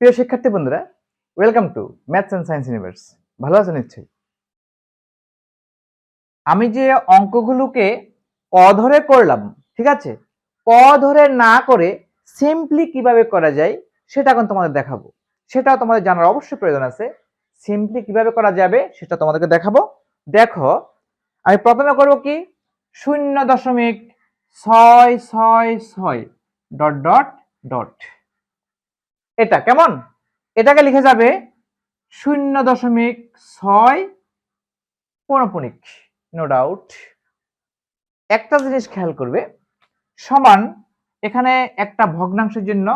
প্রিয় শিক্ষার্থী বন্ধুরা, welcome to maths and science universe. ভালো আছেন নিশ্চয়ই। আমি যে অঙ্কগুলোকে ক ধরে করলাম, ঠিক আছে, ক ধরে না করে সিম্পলি কিভাবে করা যায় সেটা এখন তোমাদের দেখাবো। সেটাও তোমাদের জানার অবশ্যই প্রয়োজন আছে। সিম্পলি কিভাবে করা যাবে সেটা তোমাদেরকে দেখাবো। দেখো, আমি প্রথমে করব কি, 0.666 ডট ডট ডট, এটা কেমন, এটাকে লিখে যাবে 0.6 পৌনঃপুনিক। No doubt. একটা জিনিস খেয়াল করবে, সমান এখানে একটা ভগ্নাংশের জন্য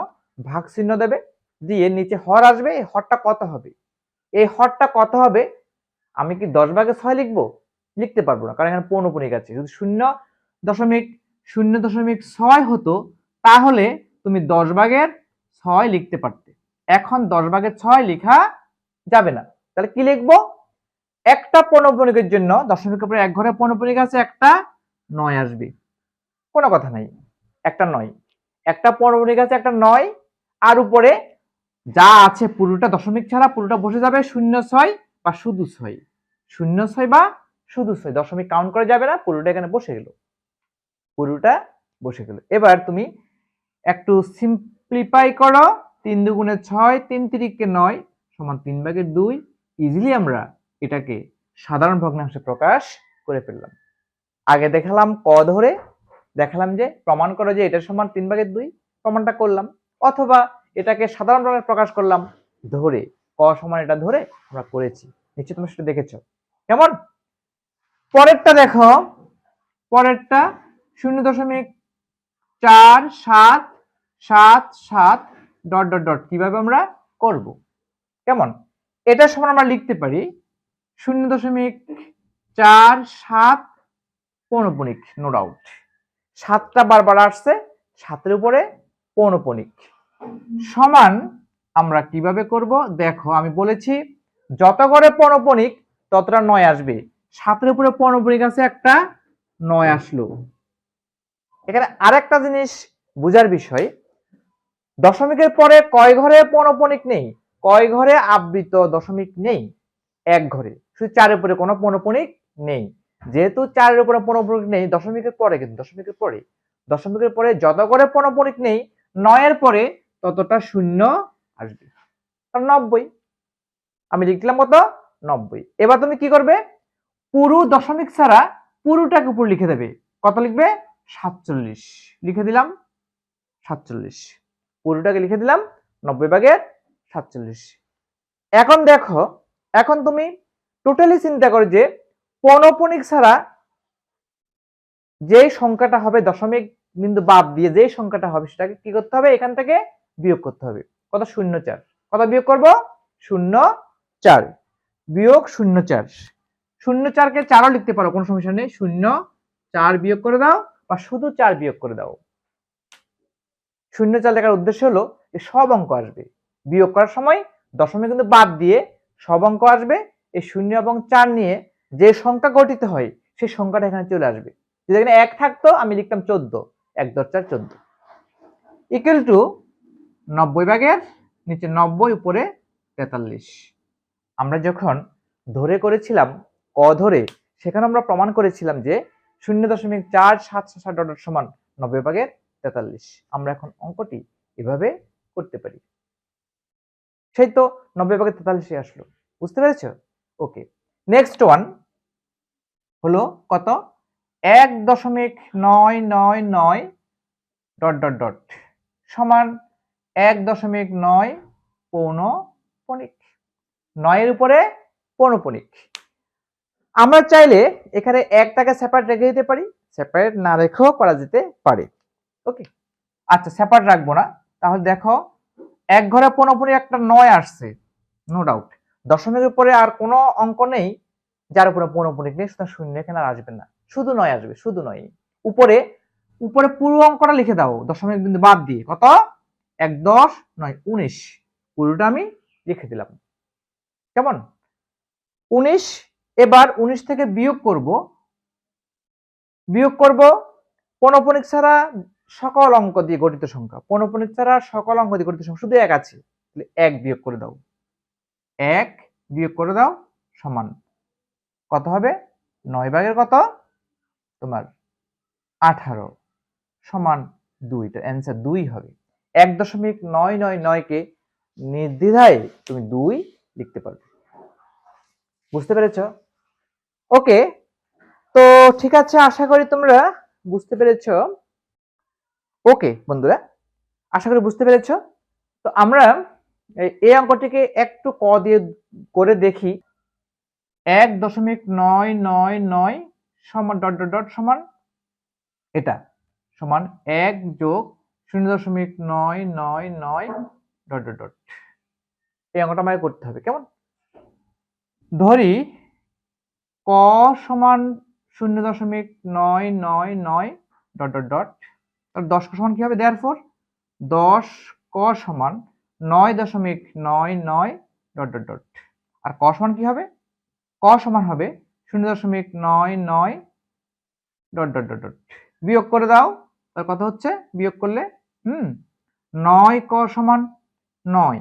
ভাগ চিহ্ন দেবে, দিয়ে নিচে হর আসবে। এই হরটা কত হবে, এই হরটা কত হবে, আমি কি 10/6 লিখবো? লিখতে পারবো না, কারণ এখানে পৌনঃপুনিক আছে। যদি 0.0.6 হতো তাহলে তুমি 10/6 লিখতে পারতে। এখন 10/6 লেখা যাবে না, তাহলে কি লিখবো? একটা পৌনঃপুনিকের জন্য দশমিকের পরে এক ঘরে পৌনঃপুনিক আছে, একটা 9 আসবে, কোনো কথা নাই। একটা 9, একটা পৌনঃপুনিক আছে, একটা 9, আর উপরে যা আছে পুরোটা দশমিক ছাড়া পুরোটা বসে যাবে 0.6 বা শুধু 6, 0.6 বা শুধু 6, দশমিক কাউন্ট করা যাবে না, পুরোটা এখানে বসে গেল, পুরোটা বসে গেল। এবার তুমি একটু সিম্পলিফাই করো, 3 দুগুণে 6, 3 তিরিকে 9 সমান 3/2। ইজিলি আমরা এটাকে সাধারণ ভগ্নাংশে প্রকাশ করে ফেললাম। আগে দেখালাম ক ধরে, দেখালাম যে প্রমাণ করো যে এটা সমান 3/2, প্রমাণটা করলাম। অথবা এটাকে সাধারণ ভাবে প্রকাশ করলাম ধরে, ক সমান এটা ধরে আমরা করেছি। নিশ্চয়ই তুমি সেটা দেখেছো। কেমন? পরেরটা দেখো, পরেরটা 0.4777 ডট ডট ডট কিভাবে আমরা করব। কেমন? এটা সমান আমরা লিখতে পারি 0.47 পৌনঃপুনিক। নো ডাউট, 7টা বারবার আসছে, 7-এর উপরে পৌনঃপুনিক সমান আমরা কিভাবে করব। দেখো, আমি বলেছি যত করে পৌনঃপুনিক ততটা 9 আসবে। 7-এর উপরে পৌনঃপুনিক আছে, একটা 9 আসলো। এখানে আরেকটা জিনিস বুঝার বিষয়, দশমিকের পরে কয় ঘরে পৌনঃপুনিক নেই? কয় ঘরে আবৃত দশমিক নেই? এক ঘরে, শুধু 4-এর উপরে কোনো পৌনঃপুনিক নেই। যেহেতু 4-এর উপরে পৌনঃপুনিক নেই, দশমিকের পরে, কিন্তু দশমিকের পরে যত করে পৌনঃপুনিক নেই, 9-এর পরে ততটা শূন্য আসবে, 90। আমি লিখলাম কত? 90। এবার তুমি কি করবে, পুরো দশমিক ছাড়া পুরোটাকে উপর লিখে দেবে। কত লিখবে? 47 লিখে দিলাম। 47 পুরোটাকে লিখে দিলাম, 90/47। এখন দেখো, এখন তুমি টোটালি চিন্তা করো যে পৌনঃপুনিক ছাড়া যে সংখ্যাটা হবে, দশমিক বিন্দু বাদ দিয়ে যে সংখ্যাটা হবে সেটাকে কি করতে হবে? এখান থেকে বিয়োগ করতে হবে। কত? 0.4। কত বিয়োগ করব? 0.4 বিয়োগ 0.4। 0.4কে 4ও লিখতে পারো, কোনো সমস্যা নেই। 0.4 বিয়োগ করে দাও বা শুধু 4 বিয়োগ করে দাও। 0.4 লেখার উদ্দেশ্য হলো যে সব অঙ্ক আসবে, বিয়োগ করার সময় দশমিক কিন্তু বাদ দিয়ে সব অঙ্ক আসবে। এই 0 এবং 4 নিয়ে যে সংখ্যা গঠিত হয় সেই সংখ্যাটা এখানে চলে আসবে। যদি এখানে 1 থাকতো আমি লিখতাম 14, 1 + 4 14 ইকুয়াল টু 90 নিচে 90 উপরে 43। আমরা যখন ধরে করেছিলাম ক ধরে, সেখানে আমরা প্রমাণ করেছিলাম যে 0.477 ডট সমান 90/43। আমরা এখন অঙ্কটি এভাবে করতে পারি। সেই তো 90/43 আসলো। বুঝতে পেরেছ? ওকে, নেক্সট ওয়ান হলো কত? 1.999 ডট ডট ডট সমান 1.9 পৌনঃপুনিক। 9-এর উপরে পৌনঃপুনিক। আমরা চাইলে এখানে একটাকে সেপারেট রেখে দিতে পারি, সেপারেট না রেখেও করা যেতে পারে। ওকে, আচ্ছা সেপারেট রাখবো না। তাহলে দেখো, এক ঘরে পৌনঃপুনিক একটা 9 আসছে, নো ডাউট। দশমিকের পরে আর কোনো অঙ্ক নেই যার উপরে পৌনঃপুনিক নেই, সুতরাং 0 এখানে আর আসবে না, শুধু 9 আসবে, শুধু 9। উপরে উপরে পুরো অঙ্কটা লিখে দাও দশমিক বিন্দু বাদ দিয়ে। কত? 1 10 9 19, পুরোটা আমি লিখে দিলাম। কেমন? 19। এবার 19 থেকে বিয়োগ করব, পৌনঃপুনিক ছাড়া সকল অঙ্ক দিয়ে গঠিত সংখ্যা, পৌনঃপুনিক ছাড়া সকল অঙ্ক দিয়ে গঠিত সংখ্যা, শুধু এক আছে, 1 বিয়োগ করে দাও, 1 বিয়োগ করে দাও সমান কত হবে? 9 ভাগের কত? তোমার 18 সমান 2। এটা অ্যান্সার 2 হবে। 1.999 কে নির্দ্বিধায় তুমি 2 লিখতে পারবে। বুঝতে পেরেছো? ওকে, তো ঠিক আছে, আশা করি তোমরা বুঝতে পেরেছো। ওকে বন্ধুরা, আশা করি বুঝতে পেরেছো। তো আমরা এই অঙ্কটিকে একটু ক দিয়ে করে দেখি। 1.999 সমান ডট ডট ডট সমান এটা সমান 1 যোগ 0.999 ডট ডট ডট। এই অঙ্কটা আমাকে করতে হবে। কেমন? ধরি ক সমান 0.999 ডট ডট ডট। তাহলে 10 ক সমান কি হবে? দেয়ারফর 10 ক সমান 9.99 ডট ডট ডট। আর ক সমান কি হবে? ক সমান হবে 0.99 ডট ডট ডট ডট। বিয়োগ করে দাও, তার কথা হচ্ছে বিয়োগ করলে 9 ক সমান 9,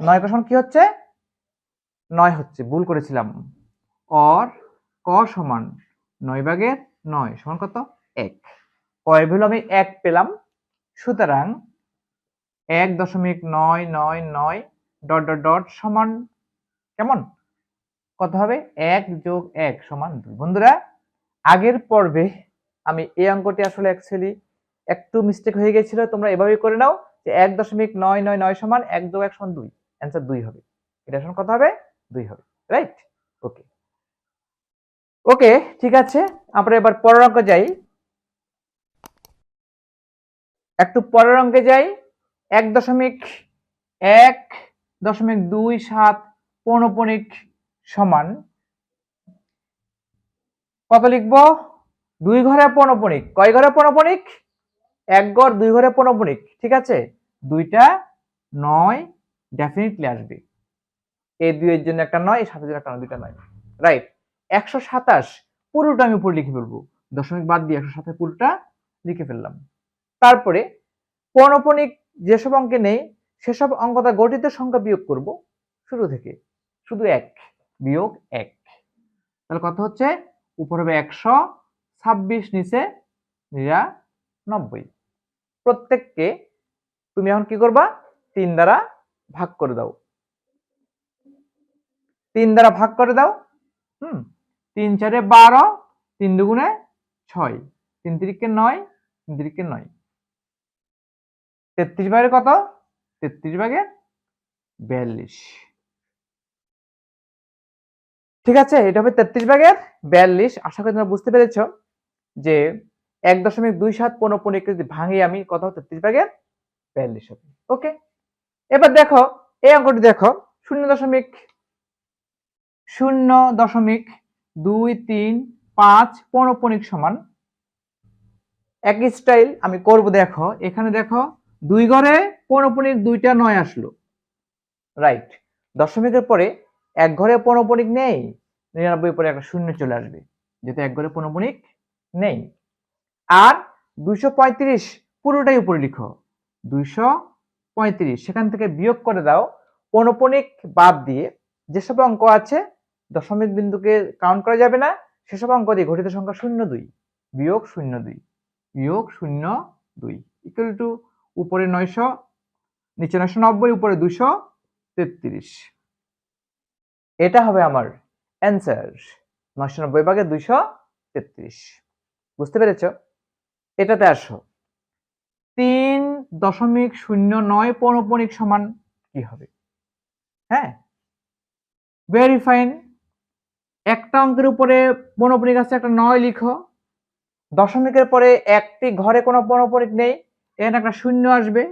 9 ক সমান কি হচ্ছে? 9 হচ্ছে, ভুল করেছিলাম। অর ক সমান 9 ভাগের 9 সমান কত? 1। কয়ের ভ্যালু আমি 1 পেলাম, সুতরাং 1.999 ডট ডট ডট সমান কেমন? কত হবে? 1 যোগ 1 সমান 2। বন্ধুরা, আগের পর্বে আমি এই অঙ্কটি আসলে অ্যাকচুয়ালি একটু মিস্টেক হয়ে গেছিল, তোমরা এভাবেই করে নাও যে 1.999 সমান 1 যোগ 1 সমান 2, অ্যান্সার 2 হবে। এটা সমান কত হবে? 2 হবে, রাইট? ওকে ওকে, ঠিক আছে, আমরা এবার পরের অঙ্কে যাই। একটু পরের অঙ্কে যাই। 1.1.27 পৌনঃপুনিক সমান কত লিখবো? 2 ঘরে পৌনঃপুনিক। কয় ঘরে পৌনঃপুনিক? 1 ঘর 2 ঘরে পৌনঃপুনিক। ঠিক আছে, 2টা 9 ডেফিনেটলি আসবে। এই 2 এর জন্য একটা 9, এই 7 এর জন্য একটা 9, 2টা 9, রাইট? 127 পুরোটা আমি উপরে লিখে ফেলবো, দশমিক বাদ দিয়ে 127 পুরোটা লিখে ফেললাম। তারপরে পৌনঃপুনিক যেসব অঙ্কে নেই সেসব অঙ্কটা গঠিত সংখ্যা বিয়োগ করব শুরু থেকে, শুধু 1 বিয়োগ 1। তাহলে কত হচ্ছে? উপর হবে 126, নিচে 99। প্রত্যেককে তুমি এখন কি করবা? 3 দ্বারা ভাগ করে দাও। 3 দ্বারা ভাগ করে দাও। 3 4 12, 3 দুগুণে 6, 3 তিরিকে 9, 3 তিরিকে 9। 33 ভাগের কত? 33 ভাগের 42। ঠিক আছে, এটা হবে 33 ভাগের 42। আশা করি তোমরা বুঝতে পেরেছো যে 1.27 পৌনঃপুনিক যদি ভাঙি আমি, কত হবে? 33 ভাগের 42 হবে। ওকে, এবার দেখো এই অঙ্কটি দেখো। 0.0.235 পৌনঃপুনিক সমান একই স্টাইল আমি করব। দেখো এখানে দেখো 2 ঘরে পৌনঃপুনিক 2টা 9 আসলো, রাইট? দশমিকের পরে 1 ঘরে পৌনঃপুনিক নেই, 99 পরে একটা শূন্য চলে আসবে, যেহেতু 1 ঘরে পৌনঃপুনিক নেই। আর 235 পুরোটাই উপরে লিখো, 235 সেখান থেকে বিয়োগ করে দাও পৌনঃপুনিক বাদ দিয়ে। যেসব অঙ্ক আছে দশমিক বিন্দুকে কাউন্ট করা যাবে না, সেসব অঙ্ক দিয়ে গঠিত সংখ্যা 02 বিয়োগ 02 বিয়োগ 02 ইকুয়াল টু উপরে 900, নিচে 990, উপরে 233। এটা হবে আমার অ্যান্সার, 990 ভাগে 233। বুঝতে পেরেছো? এটাতে আসো, 3.09 পৌনঃপুনিক সমান কি হবে? হ্যাঁ, ভেরি ফাইন। একটা অঙ্কের উপরে পৌনঃপুনিক আছে, একটা 9 লিখো। দশমিকের পরে একটি ঘরে কোনো পৌনঃপুনিক নেই, এখানে একটা শূন্য আসবে।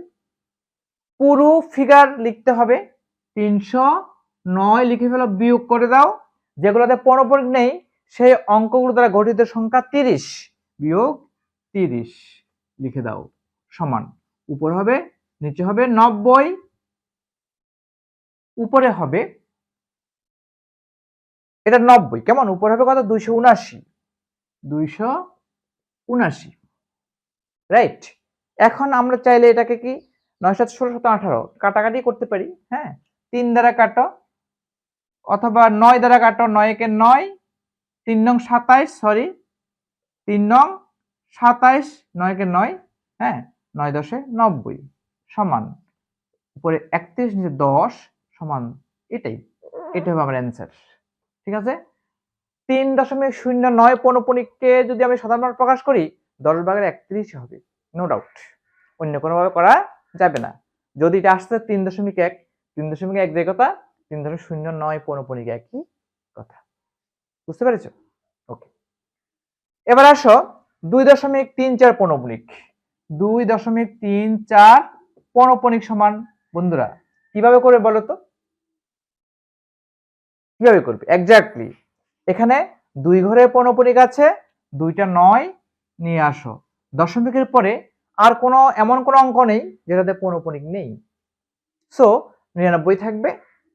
পুরো ফিগার লিখতে হবে, 309 লিখে ফেলো, বিয়োগ করে দাও। যেগুলোতে পৌনঃপুনিক নেই সেই অঙ্কগুলো দ্বারা গঠিত সংখ্যা 30 বিয়োগ 30 লিখে দাও সমান, উপরে হবে নিচে হবে 90, উপরে হবে এটা 90, কেমন? উপরে হবে কত? 279, 279, রাইট? এখন আমরা চাইলে এটাকে কি 9 7 16 17 18 কাটাকাটি করতে পারি। হ্যাঁ, 3 দ্বারা কাটো অথবা 9 দ্বারা কাটো। 9 একে 9, 3 নং 27, সরি 3 নং 27, 9 একে 9, হ্যাঁ 9 10 90 সমান উপরে 31 নিচে 10 সমান এটাই হবে আমার অ্যান্সার। ঠিক আছে, 3.09 পৌনঃপুনিককে যদি আমি সাধারণ মান প্রকাশ করি 10 ভাগের 31 হবে, নো ডাউট, অন্য কোনোভাবে করা যাবে না। যদি এটা আসছে 3.1, 3.1 যে কথা, 3.09 পৌনঃপুনিক একই কথা। বুঝতে পেরেছো? ওকে, এবার আসো 2.34 পৌনঃপুনিক। 2.34 পৌনঃপুনিক সমান, বন্ধুরা কিভাবে করবে বলো তো? কিভাবে করবে এক্স্যাক্টলি? এখানে 2 ঘরে পৌনঃপুনিক আছে, 2টা 9 নিয়ে আসো। দশমিকের পরে আর কোনো এমন কোনো অঙ্ক নেই যেটাতে পৌনঃপুনিক নেই, সো 99 থাকবে।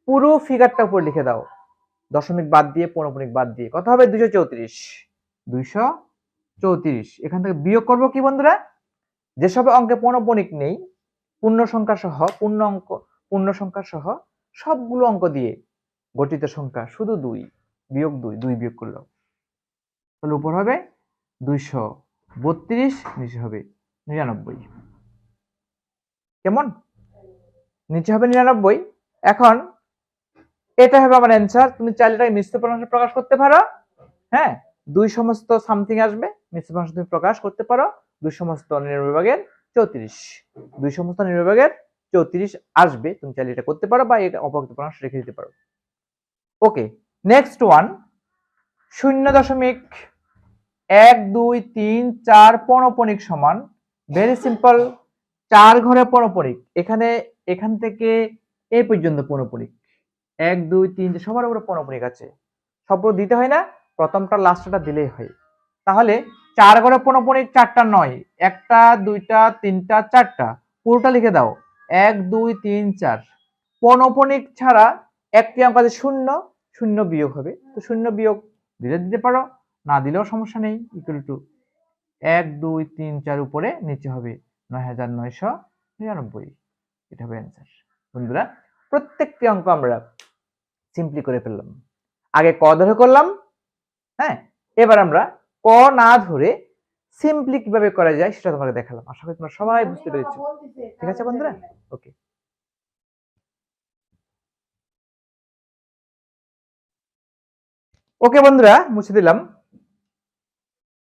পুরো ফিগারটা উপরে লিখে দাও, দশমিক বাদ দিয়ে পৌনঃপুনিক বাদ দিয়ে কত হবে? 234। 234 এখান থেকে বিয়োগ করব কি বন্ধুরা? যেসব অঙ্কে পৌনঃপুনিক নেই পূর্ণ সংখ্যা সহ, পূর্ণ সংখ্যা সহ সবগুলো অঙ্ক দিয়ে গঠিত সংখ্যা শুধু 2, বিয়োগ 2, 2 বিয়োগ করলো, তাহলে উপর হবে 232, নিচে হবে 99। কেমন? নিচে হবে 99। এখন এটা হবে আমার অ্যান্সার। তুমি চাইলে এটাকে মিশ্র ভগ্নাংশে প্রকাশ করতে পারো। হ্যাঁ, 2 সমস্ত সামথিং আসবে, মিশ্র ভগ্নাংশে তুমি প্রকাশ করতে পারো। 2 সমস্ত 99 ভাগের 34, 2 সমস্ত 99 ভাগের 34 আসবে। তুমি চাইলে এটা করতে পারো বা এটা অপরক্ত ভগ্নাংশ রেখে দিতে পারো। ওকে, নেক্সট ওয়ান 0.1234 পৌনঃপুনিক সমান, ভেরি সিম্পল, 4 ঘরে পৌনঃপুনিক। এখান থেকে এই পর্যন্ত পৌনঃপুনিক 1 2 3 সবার উপরে পৌনঃপুনিক আছে, সবগুলো দিতে হয় না, প্রথমটা লাস্টটা দিলেই হয়। তাহলে 4 ঘরে পৌনঃপুনিক 4টা 9, 1টা 2টা 3টা 4টা, পুরোটা লিখে দাও 1 2 3 4। পৌনঃপুনিক ছাড়া একটি অঙ্ক আছে 0, 0 বিয়োগ হবে, তো 0 বিয়োগ দিলে দিতে পারো, না দিলেও সমস্যা নেই। ইকুয়াল টু 1 2 3 4 উপরে নিচে হবে 9999, এটা হবে অ্যান্সার। বন্ধুরা প্রত্যেকটি অঙ্ক আমরা সিম্পলি করে ফেললাম। আগে ক ধরে করলাম, হ্যাঁ, এবার আমরা ক না ধরে সিম্পলি কিভাবে করা যায় সেটা তোমাকে দেখালাম। আশা করি তোমরা সবাই বুঝতে পেরেছো। ঠিক আছে বন্ধুরা? ওকে, ওকে বন্ধুরা, মুছে দিলাম।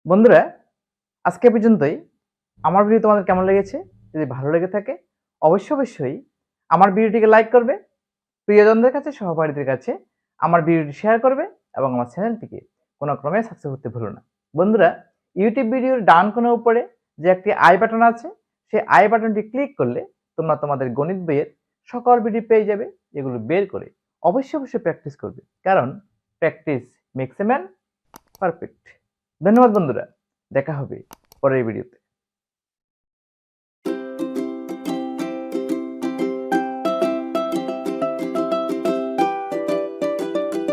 বন্ধুরা আজকে পর্যন্তই। আমার ভিডিও তোমাদের কেমন লেগেছে? যদি ভালো লেগে থাকে অবশ্যই আমার ভিডিওটিকে লাইক করবে, প্রিয়জনদের কাছে, সহপাঠীদের কাছে আমার ভিডিওটি শেয়ার করবে এবং আমার চ্যানেলটিকে কোনো ক্রমে সাবস্ক্রাইব করতে ভুলো না। বন্ধুরা ইউটিউব ভিডিওর ডান কোণের উপরে যে একটি আই বাটন আছে, সেই আই বাটনটি ক্লিক করলে তোমরা তোমাদের গণিত বইয়ের সকল ভিডিও পেয়ে যাবে। এগুলো বের করে অবশ্যই প্র্যাকটিস করবে, কারণ practice makes a man perfect. ধন্যবাদ বন্ধুরা, দেখা হবে পরের ভিডিওতে।